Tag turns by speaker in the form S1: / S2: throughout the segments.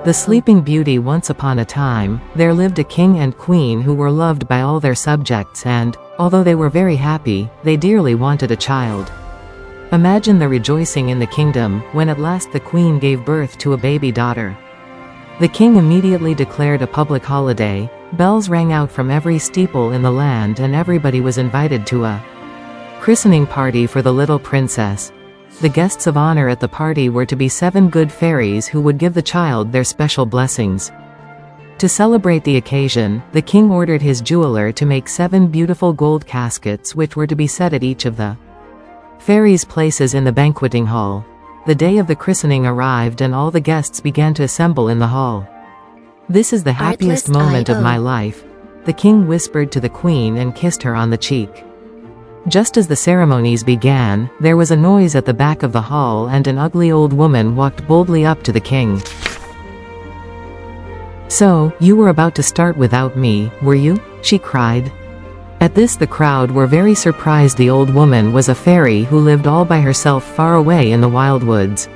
S1: The Sleeping Beauty. Once upon a time, there lived a king and queen who were loved by all their subjects and, although they were very happy, they dearly wanted a child. Imagine the rejoicing in the kingdom, when at last the queen gave birth to a baby daughter. The king immediately declared a public holiday, bells rang out from every steeple in the land and everybody was invited to a christening party for the little princess. The guests of honor at the party were to be 7 good fairies who would give the child their special blessings. To celebrate the occasion, the king ordered his jeweler to make 7 beautiful gold caskets which were to be set at each of the fairies' places in the banqueting hall. The day of the christening arrived and all the guests began to assemble in the hall. "This is the happiest moment of my life," the king whispered to the queen and kissed her on the cheek. Just as the ceremonies began, there was a noise at the back of the hall and an ugly old woman walked boldly up to the king. "So, you were about to start without me, were you?" she cried. At this the crowd were very surprised. The old woman was a fairy who lived all by herself far away in the wild woods.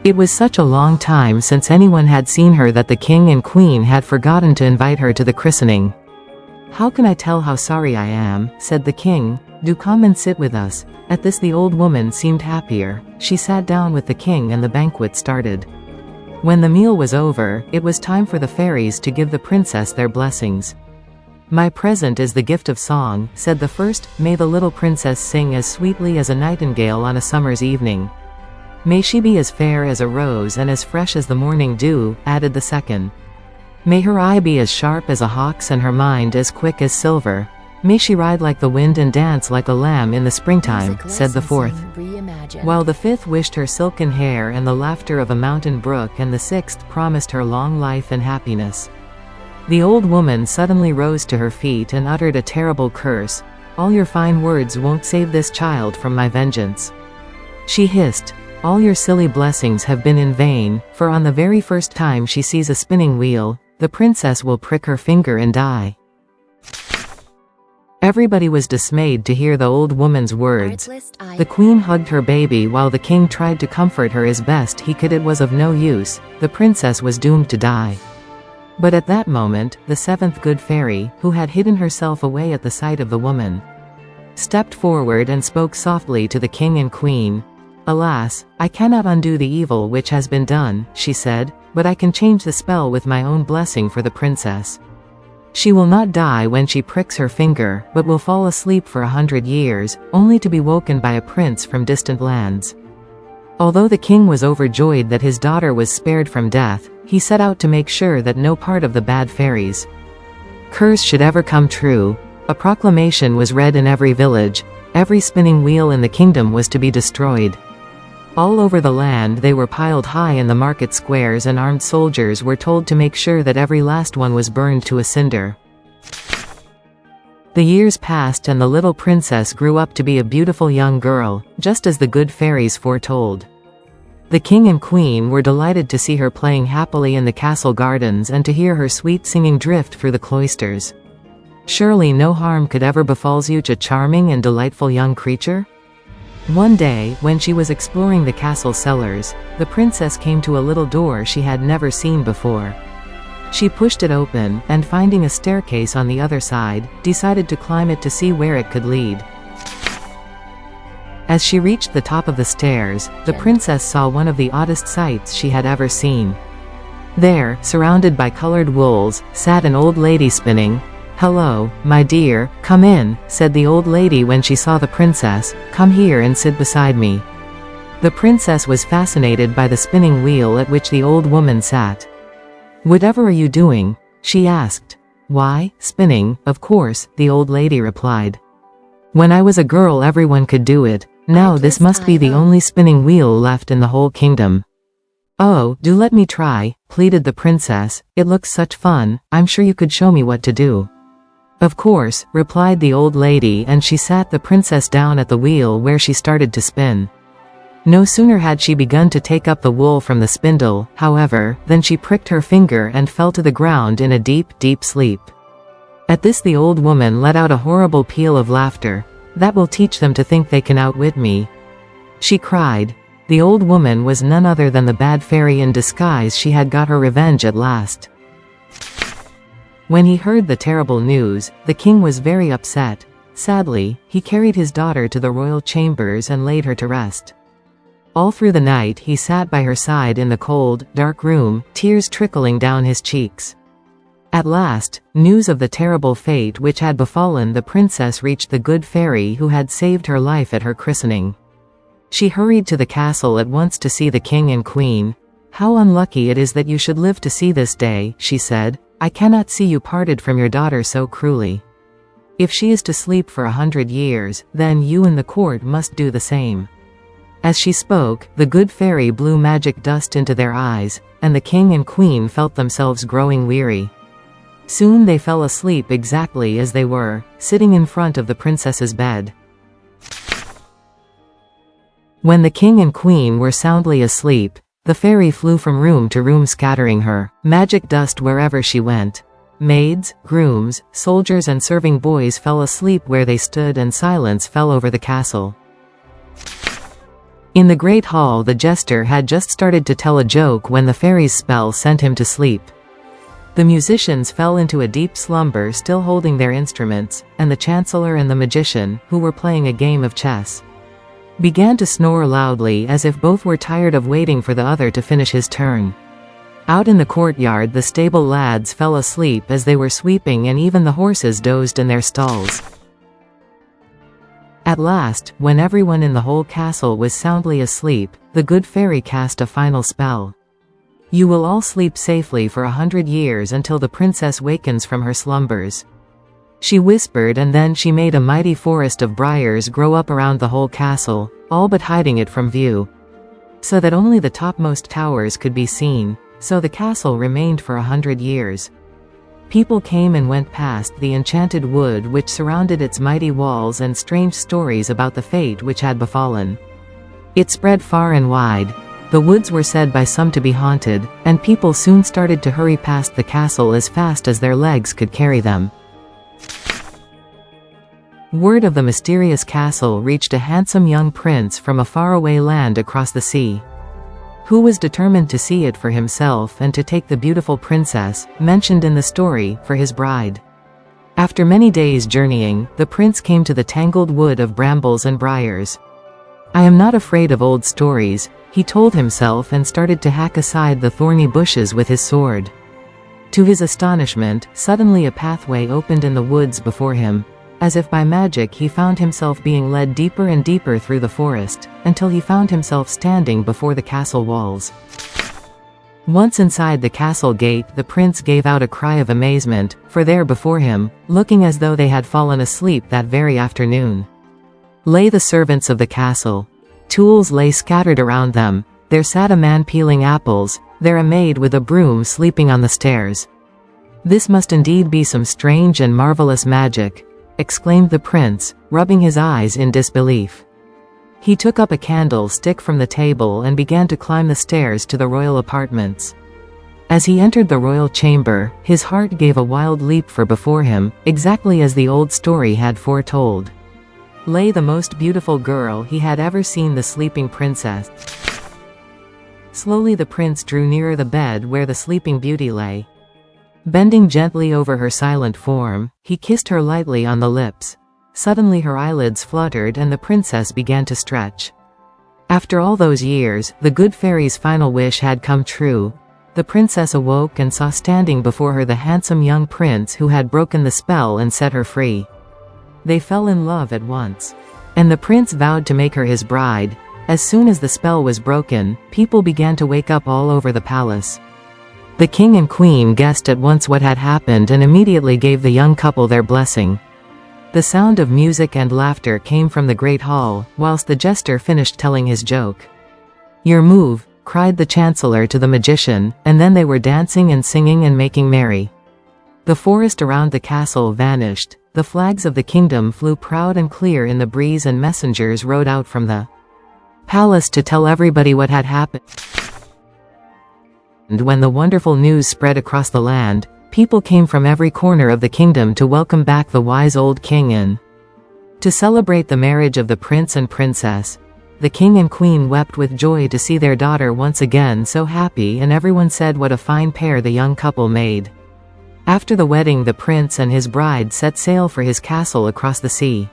S1: It was such a long time since anyone had seen her that the king and queen had forgotten to invite her to the christening. "How can I tell how sorry I am?" said the king. "Do come and sit with us." At this the old woman seemed happier. She sat down with the king and the banquet started. When the meal was over, it was time for the fairies to give the princess their blessings. "My present is the gift of song," said the first. "May the little princess sing as sweetly as a nightingale on a summer's evening. May she be as fair as a rose and as fresh as the morning dew," added the second. "May her eye be as sharp as a hawk's and her mind as quick as silver. May she ride like the wind and dance like a lamb in the springtime," said the fourth. While the fifth wished her silken hair and the laughter of a mountain brook, and the sixth promised her long life and happiness. The old woman suddenly rose to her feet and uttered a terrible curse. "All your fine words won't save this child from my vengeance," she hissed. "All your silly blessings have been in vain, for on the very first time she sees a spinning wheel, the princess will prick her finger and die." Everybody was dismayed to hear the old woman's words. The queen hugged her baby while the king tried to comfort her as best he could. It was of no use, the princess was doomed to die. But at that moment, the 7th good fairy, who had hidden herself away at the sight of the woman, stepped forward and spoke softly to the king and queen. "Alas, I cannot undo the evil which has been done," she said, "but I can change the spell with my own blessing for the princess. She will not die when she pricks her finger, but will fall asleep for 100 years, only to be woken by a prince from distant lands." Although the king was overjoyed that his daughter was spared from death, he set out to make sure that no part of the bad fairies' curse should ever come true. A proclamation was read in every village. Every spinning wheel in the kingdom was to be destroyed. All over the land they were piled high in the market squares, and armed soldiers were told to make sure that every last one was burned to a cinder. The years passed and the little princess grew up to be a beautiful young girl, just as the good fairies foretold. The king and queen were delighted to see her playing happily in the castle gardens and to hear her sweet singing drift through the cloisters. "Surely no harm could ever befall such a charming and delightful young creature?" One day, when she was exploring the castle cellars, the princess came to a little door she had never seen before. She pushed it open, and finding a staircase on the other side, decided to climb it to see where it could lead. As she reached the top of the stairs, the princess saw one of the oddest sights she had ever seen. There, surrounded by colored wools, sat an old lady spinning. "Hello, my dear, come in," said the old lady when she saw the princess. "Come here and sit beside me." The princess was fascinated by the spinning wheel at which the old woman sat. "Whatever are you doing?" she asked. "Why, spinning, of course," the old lady replied. "When I was a girl everyone could do it. Now this must be the only spinning wheel left in the whole kingdom." "Oh, do let me try," pleaded the princess. "It looks such fun, I'm sure you could show me what to do." "Of course," replied the old lady, and she sat the princess down at the wheel where she started to spin. No sooner had she begun to take up the wool from the spindle, however, than she pricked her finger and fell to the ground in a deep, deep sleep. At this the old woman let out a horrible peal of laughter. "That will teach them to think they can outwit me," she cried. The old woman was none other than the bad fairy in disguise. She had got her revenge at last. When he heard the terrible news, the king was very upset. Sadly, he carried his daughter to the royal chambers and laid her to rest. All through the night he sat by her side in the cold, dark room, tears trickling down his cheeks. At last, news of the terrible fate which had befallen the princess reached the good fairy who had saved her life at her christening. She hurried to the castle at once to see the king and queen. "How unlucky it is that you should live to see this day," she said. "I cannot see you parted from your daughter so cruelly. If she is to sleep for 100 years, then you and the court must do the same." As she spoke, the good fairy blew magic dust into their eyes, and the king and queen felt themselves growing weary. Soon they fell asleep exactly as they were, sitting in front of the princess's bed. When the king and queen were soundly asleep, the fairy flew from room to room scattering her magic dust wherever she went. Maids, grooms, soldiers and serving boys fell asleep where they stood, and silence fell over the castle. In the great hall the jester had just started to tell a joke when the fairy's spell sent him to sleep. The musicians fell into a deep slumber, still holding their instruments, and the chancellor and the magician, who were playing a game of chess, began to snore loudly as if both were tired of waiting for the other to finish his turn. Out in the courtyard the stable lads fell asleep as they were sweeping, and even the horses dozed in their stalls. At last, when everyone in the whole castle was soundly asleep, the good fairy cast a final spell. "You will all sleep safely for 100 years until the princess wakens from her slumbers," she whispered, and then she made a mighty forest of briars grow up around the whole castle, all but hiding it from view, so that only the topmost towers could be seen. So the castle remained for 100 years. People came and went past the enchanted wood which surrounded its mighty walls, and strange stories about the fate which had befallen it spread far and wide. The woods were said by some to be haunted, and people soon started to hurry past the castle as fast as their legs could carry them. Word of the mysterious castle reached a handsome young prince from a faraway land across the sea, who was determined to see it for himself and to take the beautiful princess, mentioned in the story, for his bride. After many days' journeying, the prince came to the tangled wood of brambles and briars. "I am not afraid of old stories," he told himself, and started to hack aside the thorny bushes with his sword. To his astonishment, suddenly a pathway opened in the woods before him. As if by magic he found himself being led deeper and deeper through the forest, until he found himself standing before the castle walls. Once inside the castle gate, the prince gave out a cry of amazement, for there before him, looking as though they had fallen asleep that very afternoon, lay the servants of the castle. Tools lay scattered around them. There sat a man peeling apples, there a maid with a broom sleeping on the stairs. "This must indeed be some strange and marvelous magic," exclaimed the prince, rubbing his eyes in disbelief. He took up a candlestick from the table and began to climb the stairs to the royal apartments. As he entered the royal chamber, his heart gave a wild leap, for before him, exactly as the old story had foretold, lay the most beautiful girl he had ever seen, the sleeping princess. Slowly the prince drew nearer the bed where the sleeping beauty lay. Bending gently over her silent form, he kissed her lightly on the lips. Suddenly her eyelids fluttered and the princess began to stretch. After all those years, the good fairy's final wish had come true. The princess awoke and saw standing before her the handsome young prince who had broken the spell and set her free. They fell in love at once, and the prince vowed to make her his bride. As soon as the spell was broken, people began to wake up all over the palace. The king and queen guessed at once what had happened and immediately gave the young couple their blessing. The sound of music and laughter came from the great hall, whilst the jester finished telling his joke. "Your move," cried the chancellor to the magician, and then they were dancing and singing and making merry. The forest around the castle vanished, the flags of the kingdom flew proud and clear in the breeze, and messengers rode out from the palace to tell everybody what had happened. And when the wonderful news spread across the land, people came from every corner of the kingdom to welcome back the wise old king and to celebrate the marriage of the prince and princess. The king and queen wept with joy to see their daughter once again so happy, and everyone said what a fine pair the young couple made. After the wedding, the prince and his bride set sail for his castle across the sea.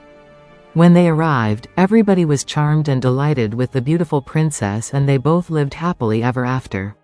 S1: When they arrived, everybody was charmed and delighted with the beautiful princess, and they both lived happily ever after.